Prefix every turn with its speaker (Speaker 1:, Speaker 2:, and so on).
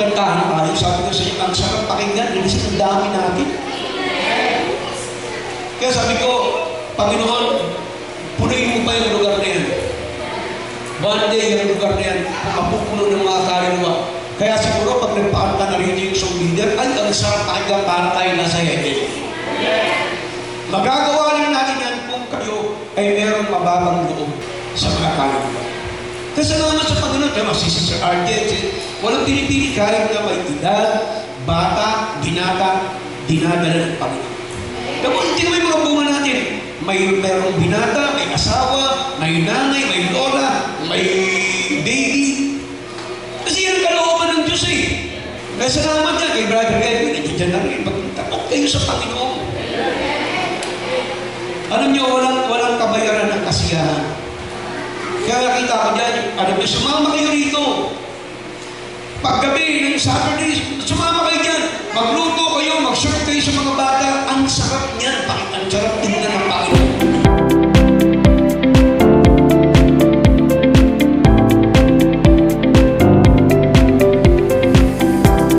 Speaker 1: kantahan tayo. Sabi ko sa inyo, ang sarap pakinggan, kasi ang dami natin. Kaya sabi ko, Panginoon, punuin mo pa yung lugar na yan. One day, yung lugar na yan, mapupuno ng mga kaluluwa. Kaya siguro, pag nagpakanta na rin yung song leader, ay, ang sarap pakinggan para tayo nasa heaven. Magagawa lang natin yan kung kayo ay meron mababang loob sa mga kaluluwa. Kasalamat sa Panginoon, kaya si Sister Argent, walang pinipili kahit na may edad, bata, binata, dinadala ng Panginoon. Kapag hindi may mga bunga natin, mayroong binata, may asawa, may nanay, may lola, may baby. Kasi yan kalooban ng Diyos eh. Kaya salamat yan kay Brother Edwin, nandiyan na rin, magtakot kayo sa Panginoon. Alam niyo, walang kabayaran ng kasiyahan. Kaya nakita ko dyan, alam niyo, sumama kayo rito. Paggabi ng Saturday, sumama kayo dyan. Magluto